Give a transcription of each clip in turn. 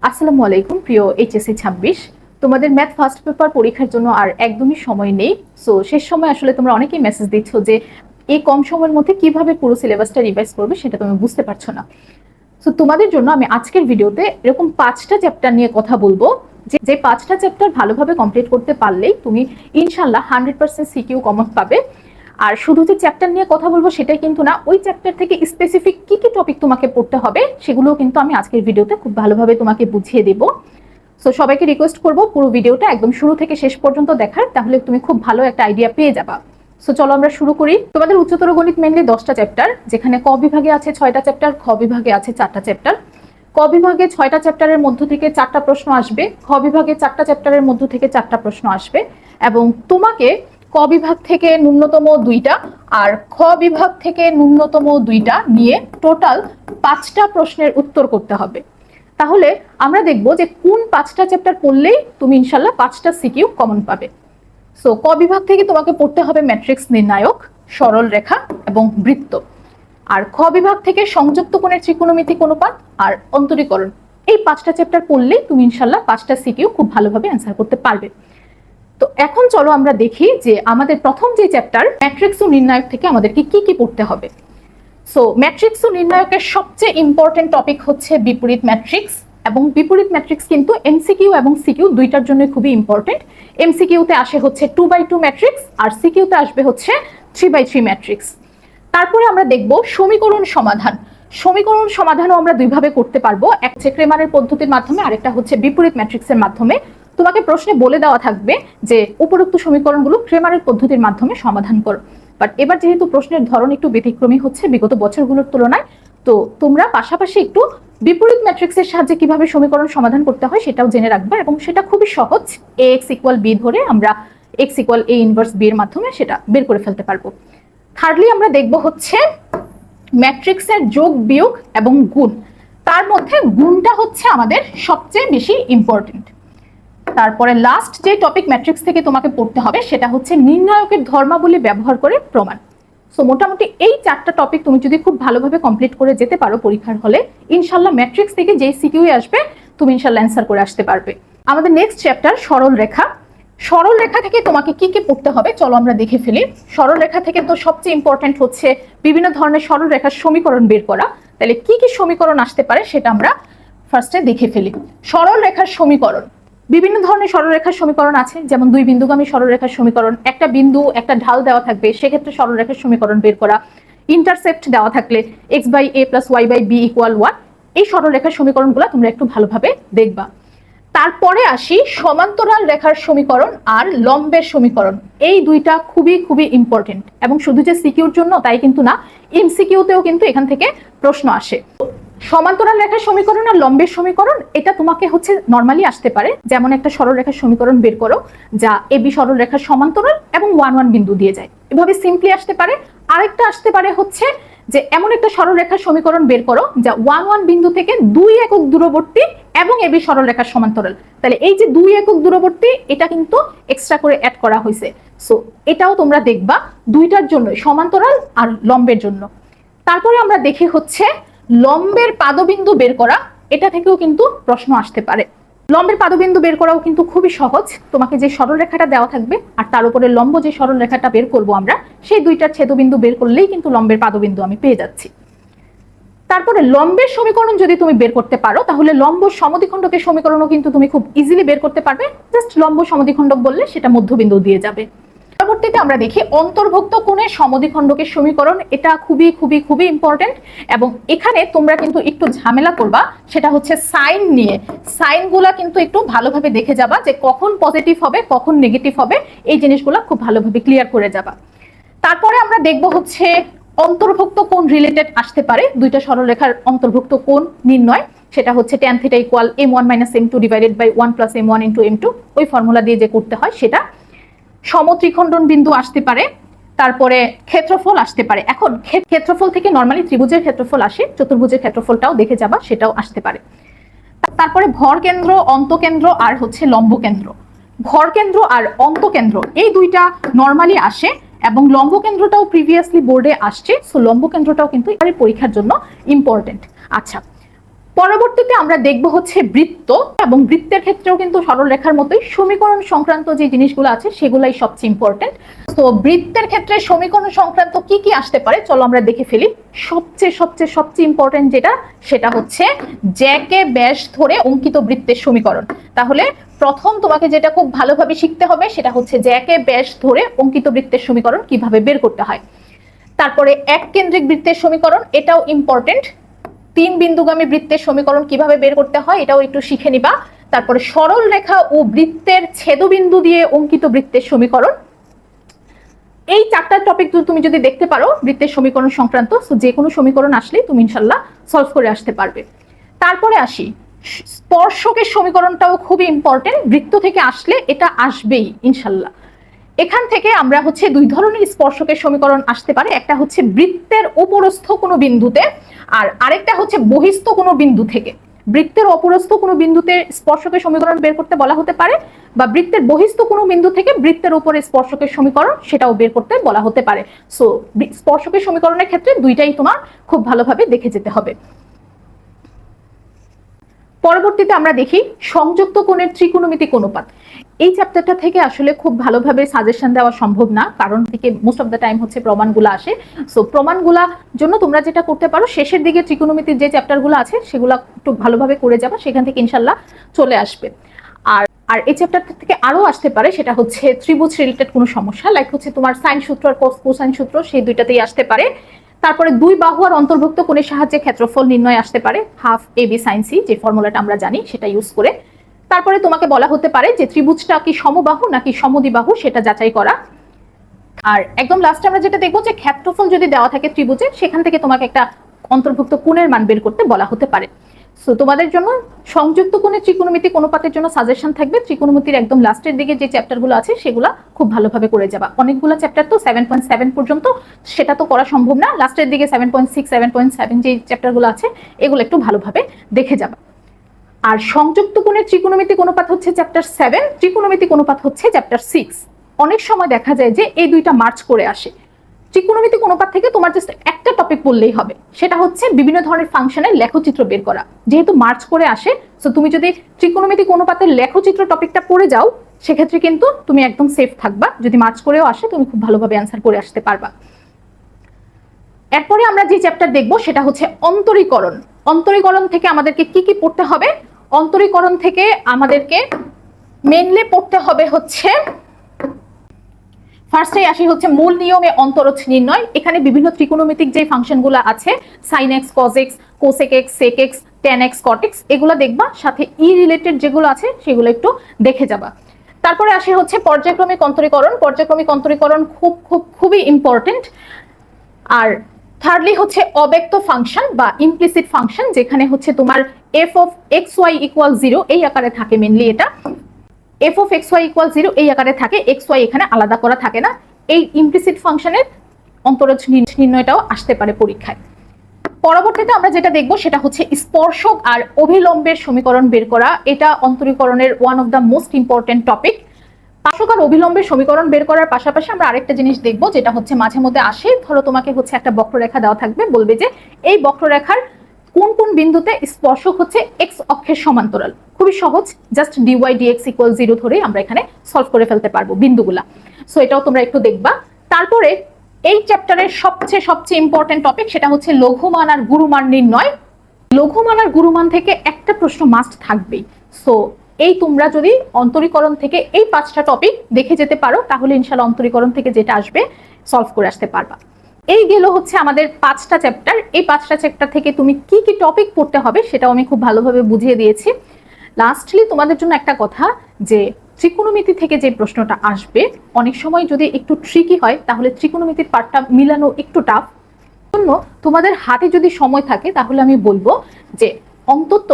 আসসালামু আলাইকুম প্রিয় এইচএসসি 26। তোমাদের ম্যাথ ফার্স্ট পেপার পরীক্ষার জন্য আর একদমই সময় নেই। সো শেষ সময় আসলে তোমরা অনেকেই মেসেজ দিচ্ছ যে এই কম সময়ের মধ্যে কিভাবে পুরো সিলেবাসটা রিভাইজ করবে সেটা তুমি বুঝতে পারছো না। সো তোমাদের জন্য আমি আজকের ভিডিওতে এরকম 5টা চ্যাপ্টার নিয়ে কথা বলবো, যে 5টা চ্যাপ্টার ভালোভাবে কমপ্লিট করতে পারলেই তুমি ইনশাল্লাহ 100% সিকিউ কমন পাবে। আর শুধু যে চ্যাপ্টার নিয়ে কথা বলবো সেটাই কিন্তু না, ওই চ্যাপ্টার থেকে স্পেসিফিক কি কি টপিক তোমাকে পড়তে হবে সেগুলোও কিন্তু আমি আজকের ভিডিওতে খুব ভালোভাবে তোমাকে বুঝিয়ে দেব। সো সবাইকে রিকোয়েস্ট করবো পুরো ভিডিওটা একদম শুরু থেকে শেষ পর্যন্ত দেখার, তাহলে তুমি খুব ভালো একটা আইডিয়া পেয়ে যাবা। সো চলো আমরা শুরু করি। তোমাদের উচ্চতর গণিত মেনলি 10টা চ্যাপ্টার, যেখানে ক বিভাগে আছে 6টা চ্যাপ্টার, খ বিভাগে আছে 4টা চ্যাপ্টার। ক বিভাগে 6টা চ্যাপ্টারের মধ্য থেকে 4টা প্রশ্ন আসবে, খ বিভাগে 4টা চ্যাপ্টারের মধ্য থেকে 4টা প্রশ্ন আসবে, এবং তোমাকে ক বিভাগ থেকে ন্যূনতম 2টা আর খ বিভাগ থেকে ন্যূনতম 2টা নিয়ে টোটাল 5টা প্রশ্নের উত্তর করতে হবে। তাহলে আমরা দেখবো যে কোন 5টা চ্যাপ্টার পড়লেই তুমি ইনশাল্লাহ 5টা সিকিউ কমন পাবে। সো ক বিভাগ থেকে তোমাকে পড়তে হবে ম্যাট্রিক্স নির্ণায়ক, সরল রেখা এবং বৃত্ত। আর খ বিভাগ থেকে সংযুক্ত কোণের ত্রিকোণমিতিক অনুপাত আর অন্তরীকরণ। এই 5টা চ্যাপ্টার পড়লেই তুমি ইনশাল্লাহ 5টা সিকিউ খুব ভালোভাবে অ্যান্সার করতে পারবে। তো এখন চলো আমরা দেখি যে আমাদের প্রথম যে চ্যাপ্টার ম্যাট্রিক্স ও নির্ণায়ক থেকে আমাদেরকে কি কি পড়তে হবে। সো ম্যাট্রিক্স ও নির্ণায়কের সবচেয়ে ইম্পর্টেন্ট টপিক হচ্ছে বিপরীত ম্যাট্রিক্স, এবং বিপরীত ম্যাট্রিক্স কিন্তু এমসিকিউ এবং সিকিউ দুইটার জন্য খুবই ইম্পর্টেন্ট। এমসিকিউতে আসে হচ্ছে 2x2 ম্যাট্রিক্স, আর সিকিউতে আসবে হচ্ছে 3x3 ম্যাট্রিক্স। তারপরে আমরা দেখব সমীকরণ সমাধান। সমীকরণ সমাধানও আমরা দুইভাবে করতে পারবো, এক হচ্ছে ক্রেমারের পদ্ধতির মাধ্যমে, আরেকটা হচ্ছে বিপরীত ম্যাট্রিক্সের মাধ্যমে। তোমাকে প্রশ্নে বলে দেওয়া থাকবে যে উপরোক্ত সমীকরণগুলো ক্রেমারের পদ্ধতির মাধ্যমে সমাধান করো। বাট এবার যেহেতু প্রশ্নের ধরন একটু ব্যতিক্রমী হচ্ছে বিগত বছরগুলোর তুলনায়, তো তোমরা পাশাপাশি একটু বিপরীত ম্যাট্রিক্সের সাহায্যে কিভাবে সমীকরণ সমাধান করতে হয় সেটাও জেনে রাখবে, এবং সেটা খুবই সহজ। ax = b ধরে আমরা x = a ইনভার্স b এর মাধ্যমে সেটা বের করে ফেলতে পারবো। থার্ডলি আমরা দেখব হচ্ছে ম্যাট্রিক্সের যোগ বিয়োগ এবং গুণ। তার মধ্যে গুণটা হচ্ছে আমাদের সবচেয়ে বেশি ইম্পর্টেন্ট। তারপরে লাস্ট যে টপিক ম্যাট্রিক্স থেকে তোমাকে পড়তে হবে সেটা হচ্ছে নির্ণায়কের ধর্মাবলী ব্যবহার করে প্রমাণ। সো মোটামুটি এই 4টা টপিক তুমি যদি খুব ভালোভাবে কমপ্লিট করে যেতে পারো পরীক্ষার হলে, ইনশাল্লাহ ম্যাট্রিক্স থেকে যেই সিকিউ আসবে তুমি ইনশাল্লাহ অ্যান্সার করে আসতে পারবে। আমাদের নেক্সট চ্যাপ্টার সরল রেখা। সরল রেখা থেকে তোমাকে কি কি পড়তে হবে চলো আমরা দেখে ফেলি। সরল রেখা থেকে তো সবচেয়ে ইম্পর্টেন্ট হচ্ছে বিভিন্ন ধরনের সরল রেখার সমীকরণ বের করা। তাহলে কি কি সমীকরণ আসতে পারে সেটা আমরা ফার্স্টে দেখে ফেলি। সরল রেখার সমীকরণ, বিভিন্ন ধরনের সরলরেখার সমীকরণ আছে, যেমন দুই বিন্দুগামী সরলরেখার সমীকরণ, একটা বিন্দু একটা ঢাল দেওয়া থাকবে সেক্ষেত্রে সরলরেখার সমীকরণ বের করা, ইন্টারসেপ্ট দেওয়া থাকলে x/a + y/b = 1। এই সরলরেখার সমীকরণগুলো তোমরা একটু ভালোভাবে দেখবা। তারপরে আসি সমান্তরাল রেখার সমীকরণ আর লম্বের সমীকরণ। এই দুইটা খুবই খুবই ইম্পর্টেন্ট, এবং শুধু যে সিকিউর জন্য তাই কিন্তু না, এমসিকিউতেও কিন্তু এখান থেকে প্রশ্ন আসে। সমান্তরাল রেখার সমীকরণ আর লম্বের সমীকরণ এটা তোমাকে হচ্ছে নরমালি আসতে পারে, যেমন একটা সরলরেখার সমীকরণ বের করো যা এবি সরলরেখার সমান্তরাল এবং 1 1 বিন্দু দিয়ে যায়, এভাবে সিম্পলি আসতে পারে। আরেকটা আসতে পারে হচ্ছে যে এমন একটা সরলরেখার সমীকরণ বের করো যা 1 1 বিন্দু থেকে 2 একক দূরবর্তী এবং এবি সরলরেখার সমান্তরাল। তাহলে এই যে 2 একক দূরবর্তী এটা কিন্তু এক্সট্রা করে অ্যাড করা হয়েছে। সো এটাও তোমরা দেখবা দুইটার জন্য, সমান্তরাল আর লম্বের জন্য। তারপরে আমরা দেখি হচ্ছে লম্বের পাদবিন্দু বের করা, এটা থেকেও কিন্তু প্রশ্ন আসতে পারে। লম্বের পাদবিন্দু বের করাও কিন্তু খুবই সহজ। তোমাকে যে সরলরেখাটা দেওয়া থাকবে আর তার উপরে লম্ব যে সরলরেখাটা বের করব আমরা, সেই দুইটার ছেদবিন্দু বের করলেই কিন্তু লম্বের পাদবিন্দু আমি পেয়ে যাচ্ছি। তারপরে লম্বের সমীকরণ যদি তুমি বের করতে পারো তাহলে লম্ব সমদ্বিখণ্ডকের সমীকরণও কিন্তু তুমি খুব ইজিলি বের করতে পারবে। জাস্ট লম্ব সমদ্বিখণ্ডক বললে সেটা মধ্যবিন্দু দিয়ে যাবে। পরবর্তীতে আমরা দেখি অন্তর্ভুক্ত কোণের সমদ্বিখণ্ডকের সমীকরণ। এটা খুবই খুবই খুবই ইম্পর্টেন্ট, এবং এখানে তোমরা কিন্তু একটু ঝামেলা করবা, সেটা হচ্ছে সাইন নিয়ে। সাইনগুলা কিন্তু একটু ভালোভাবে দেখে যাবা যে কখন পজিটিভ হবে কখন নেগেটিভ হবে, এই জিনিসগুলো খুব ভালোভাবে ক্লিয়ার করে যাবা। তারপরে আমরা দেখব হচ্ছে অন্তর্ভুক্ত কোণ রিলেটেড আসতে পারে, দুইটা সরলরেখার অন্তর্ভুক্ত কোণ নির্ণয়। সেটা হচ্ছে tan θ = m1 - m2 / 1 + m1 × m2, ওই ফর্মুলা দিয়ে যে করতে হয় সেটা। সমত্রিখণ্ডন বিন্দু আসতে পারে, তারপরে ক্ষেত্রফল আসতে পারে। এখন ক্ষেত্রফল থেকে নরমালি ত্রিভুজের ক্ষেত্রফল আসে, চতুর্ভুজের ক্ষেত্রফলটাও দেখে যাবা, সেটাও আসতে পারে। তারপরে ভর কেন্দ্র, অন্তকেন্দ্র আর হচ্ছে লম্ব কেন্দ্র। ভর কেন্দ্র আর অন্তকেন্দ্র এই দুইটা নরমালি আসে, এবং লম্ব কেন্দ্রটাও প্রিভিয়াসলি বোর্ডে আসছে। সো লম্ব কেন্দ্রটাও কিন্তু এবারে পরীক্ষার জন্য ইম্পর্টেন্ট। আচ্ছা, পরবর্তীতে আমরা দেখব হচ্ছে বৃত্ত, এবং বৃত্তের ক্ষেত্রেও কিন্তু সরল রেখার মতোই সমীকরণ সংক্রান্ত যে জিনিসগুলো আছে সেগুলাই সবচেয়ে ইম্পর্টেন্ট। তো বৃত্তের ক্ষেত্রে সমীকরণ সংক্রান্ত কি কি আসতে পারে চলো আমরা দেখে ফেলি। সবচেয়ে ইম্পর্টেন্ট যেটা, সেটা হচ্ছে জ্যাকে ব্যাস ধরে অঙ্কিত বৃত্তের সমীকরণ। তাহলে প্রথম তোমাকে যেটা খুব ভালোভাবে শিখতে হবে সেটা হচ্ছে জ্যাকে ব্যাস ধরে অঙ্কিত বৃত্তের সমীকরণ কিভাবে বের করতে হয়। তারপরে এক কেন্দ্রিক বৃত্তের সমীকরণ, এটাও ইম্পর্টেন্ট। তিন বিন্দুগামী বৃত্তের সমীকরণ কিভাবে বের করতে হয় এটাও একটু শিখে নিবা। তারপরে সরল রেখা ও বৃত্তের ছেদবিন্দু দিয়ে অঙ্কিত বৃত্তের সমীকরণ। এই চারটা টপিক তুমি যদি দেখতে পারো বৃত্তের সমীকরণ সংক্রান্ত, যে কোনো সমীকরণ আসলে তুমি ইনশাল্লাহ সলভ করে আসতে পারবে। তারপরে আসি স্পর্শকের সমীকরণটাও খুবই ইম্পর্টেন্ট, বৃত্ত থেকে আসলে এটা আসবেই ইনশাল্লাহ। এখান থেকে আমরা হচ্ছে দুই ধরনের স্পর্শকের সমীকরণ আসতে পারে, একটা হচ্ছে বৃত্তের উপরস্থ কোনো বিন্দুতে, আর আরেকটা হচ্ছে বহিস্থ কোনো বিন্দু থেকে। বৃত্তের অপরস্থ কোনো বিন্দুতে স্পর্শকের সমীকরণ বের করতে বলা হতে পারে, বা বৃত্তের বহিস্থ কোনো বিন্দু থেকে বৃত্তের উপরে স্পর্শকের সমীকরণ সেটাও বের করতে বলা হতে পারে। সো স্পর্শকের সমীকরণের ক্ষেত্রে দুইটাই তোমার খুব ভালোভাবে দেখে যেতে হবে। পরবর্তীতে আমরা দেখি সংযুক্ত কোণের ত্রিকোণমিতিক অনুপাত। এই চ্যাপ্টারটা থেকে আসলে খুব ভালোভাবে সাজেশন দেওয়া সম্ভব না, কারণ থেকে মোস্ট অফ দ্য টাইম হচ্ছে প্রমাণগুলো আসে। সো প্রমাণগুলা জন্য তোমরা যেটা করতে পারো, শেষের দিকে ত্রিকোণমিতির যে চ্যাপ্টারগুলো আছে সেগুলো একটু ভালোভাবে করে যাবা, সেখান থেকে ইনশাল্লাহ চলে আসবে। আর এই চ্যাপ্টার থেকে আরো আসতে পারে, সেটা হচ্ছে ত্রিভুজ রিলেটেড কোনো সমস্যা, লাইক হচ্ছে তোমার সাইন সূত্র আর কোসাইন সূত্র, সেই দুইটাতেই আসতে পারে। তারপরে দুই বাহু আর অন্তর্ভুক্ত কোণের সাহায্যে ক্ষেত্রফল নির্ণয় আসতে পারে, half A B sign C, যে ফর্মুলাটা আমরা জানি সেটা ইউজ করে। তারপরে তোমাকে বলা হতে পারে যে ত্রিভুজটা কি সমবাহু নাকি সমদ্বিবাহু সেটা যাচাই করা। আর একদম লাস্টে আমরা যেটা দেখবো যে ক্ষেত্রফল যদি দেওয়া থাকে ত্রিভুজে, সেখান থেকে তোমাকে একটা অন্তর্ভুক্ত কোণের মান বের করতে বলা হতে পারে। সো তোমাদের জন্য সংযুক্ত কোণের ত্রিকোণমিতিক অনুপাতের জন্য সাজেশন থাকবে ত্রিকোণমিতির একদম লাস্টের দিকে যে চ্যাপ্টারগুলো আছে সেগুলো খুব ভালোভাবে করে যাবা। অনেকগুলো চ্যাপ্টার তো 7.7 পর্যন্ত, সেটা তো করা সম্ভব না। লাস্টের দিকে 7.6, 7.7 যে চ্যাপ্টারগুলো আছে এগুলো একটু ভালোভাবে দেখে যাবা। আর সংযুক্ত কোণের ত্রিকোণমিতিক অনুপাত হচ্ছে চ্যাপ্টার 7, ত্রিকোণমিতিক অনুপাত হচ্ছে চ্যাপ্টার 6। অনেক সময় দেখা যায় যে এই দুইটা মার্চ করে আসে। ত্রিকোণমিতিক অনুপাত থেকে তোমার জাস্ট একটা টপিক বললেই হবে, সেটা হচ্ছে বিভিন্ন ধরনের ফাংশনের লেখচিত্র বের করা। যেহেতু মার্চ করে আসে, সো তুমি যদি ত্রিকোণমিতিক অনুপাতের লেখচিত্র টপিকটা পড়ে যাও, সেক্ষেত্রে কিন্তু তুমি একদম সেফ থাকবা। যদি মার্চ করেও আসে তুমি খুব ভালোভাবে অ্যান্সার করে আসতে পারবা। এরপরে আমরা যে চ্যাপ্টার দেখবো সেটা হচ্ছে অন্তরীকরণ। অন্তরীকরণ থেকে আমাদেরকে কি কি পড়তে হবে? অন্তরীকরণ থেকে আমাদেরকে মেইনলি পড়তে হবে হচ্ছে, ফার্স্টেই আসি হচ্ছে মূল নিয়মে অন্তরজ নির্ণয়। এখানে বিভিন্ন ত্রিকোণমিতিক যে ফাংশনগুলো আছে, sine x, cos x, cosec x, sec x, tan x, cot x, এগুলো দেখবা। সাথে ই রিলেটেড যেগুলো আছে সেগুলো একটু দেখে যাবা। তারপরে আসে হচ্ছে পর্যায়ক্রমিক অন্তরীকরণ। পর্যায়ক্রমিক অন্তরীকরণ খুবই ইম্পর্টেন্ট। আর থার্ডলি হচ্ছে অব্যক্ত ফাংশন বা ইমপ্লিসিট ফাংশন, যেখানে হচ্ছে তোমার f of x y equal 0 এই আকারে থাকে। মেনলি এটা f of x y equal 0 এই আকারে থাকে, এক্স ওয়াই এখানে আলাদা করা থাকে না। এই ইমপ্লিসিট ফাংশনের অন্তরজ নির্ণয়টাও আসতে পারে পরীক্ষায়। পরবর্তীতে আমরা যেটা দেখবো সেটা হচ্ছে স্পর্শক আর অভিলম্বের সমীকরণ বের করা। এটা অন্তরীকরণের one of the most important topic. স্পর্শক আর অভিলম্বের সমীকরণ বের করার পাশাপাশি আমরা আরেকটা জিনিস দেখবো, যেটা হচ্ছে মাঝে মধ্যে আসে। ধরো তোমাকে হচ্ছে একটা বক্ররেখা দেওয়া থাকবে, বলবে যে এই বক্ররেখার কোন কোন বিন্দুতে স্পর্শক হচ্ছে এক্স অক্ষের সমান্তরাল। খুবই সহজ, জাস্ট ডিওয়াই ডিএক্স ইকুয়াল 0 ধরেই আমরা এখানে সলভ করে ফেলতে পারবো বিন্দুগুলা। সো এটাও তোমরা একটু দেখবা। তারপরে এই চ্যাপ্টারের সবচেয়ে ইম্পর্টেন্ট টপিক, সেটা হচ্ছে লঘুমান আর গুরুমান নির্ণয়। লঘুমান আর গুরুমান থেকে একটা প্রশ্ন মাস্ট থাকবেই। সো এই তোমরা যদি অন্তরীকরণ থেকে এই 5টা টপিক দেখে যেতে পারো, তাহলে ইনশাআল্লাহ অন্তরীকরণ থেকে যেটা আসবে সলভ করে আসতে পারবা। এই গেল হচ্ছে আমাদের 5টা চ্যাপ্টার। এই 5টা চ্যাপ্টার থেকে তুমি কি কি টপিক পড়তে হবে সেটাও আমি খুব ভালোভাবে বুঝিয়ে দিয়েছি। লাস্টলি তোমাদের জন্য একটা কথা, যে ত্রিকোণমিতি থেকে যে প্রশ্নটা আসবে অনেক সময় যদি একটু ট্রিকি হয়, তাহলে ত্রিকোণমিতির পার্টটা মিলানো একটু টাফ। জন্য তোমাদের হাতে যদি সময় থাকে তাহলে আমি বলবো যে অন্তত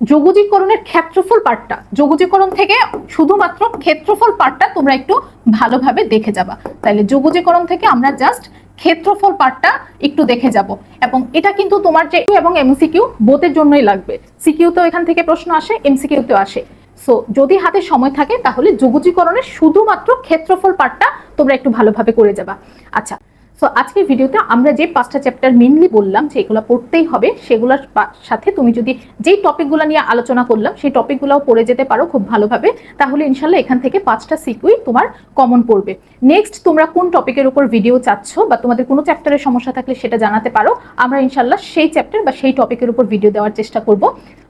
যোগজীকরণের ক্ষেত্রফল পার্টটা, যোগজীকরণ থেকে শুধুমাত্র ক্ষেত্রফল পার্টটা তোমরা একটু ভালোভাবে দেখে যাবা। তাহলে যোগজীকরণ থেকে আমরা জাস্ট ক্ষেত্রফল পার্টটা একটু দেখে যাব। এবং এটা কিন্তু তোমার যে এবং এমসিকিউ বোথের জন্যই লাগবে। সিকিউ তো এখান থেকে প্রশ্ন আসে, এমসিকিউ তো আসে। সো যদি হাতে সময় থাকে তাহলে যোগজীকরণের শুধুমাত্র ক্ষেত্রফল পার্টটা তোমরা একটু ভালোভাবে করে যাবা। আচ্ছা, সো আজকের ভিডিওতে আমরা যে 5টা চ্যাপ্টার মেইনলি বললাম যে এগুলো পড়তেই হবে, সেগুলোর সাথে তুমি যদি যেই টপিকগুলো নিয়ে আলোচনা করলাম সেই টপিকগুলোও পড়ে যেতে পারো খুব ভালোভাবে, তাহলে ইনশাল্লাহ এখান থেকে 5টা সিকুই তোমার কমন পড়বে। নেক্সট তোমরা কোন টপিকের উপর ভিডিও চাচ্ছ বা তোমাদের কোনো চ্যাপ্টারের সমস্যা থাকলে সেটা জানাতে পারো, আমরা ইনশাল্লাহ সেই চ্যাপ্টার বা সেই টপিকের উপর ভিডিও দেওয়ার চেষ্টা করব।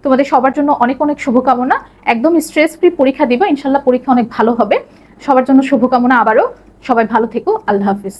তোমাদের সবার জন্য অনেক অনেক শুভকামনা, একদম স্ট্রেস ফ্রি পরীক্ষা দিবা, ইনশাল্লাহ পরীক্ষা অনেক ভালো হবে। সবার জন্য শুভকামনা আবারও, সবাই ভালো থেকো, আল্লাহ হাফিজ।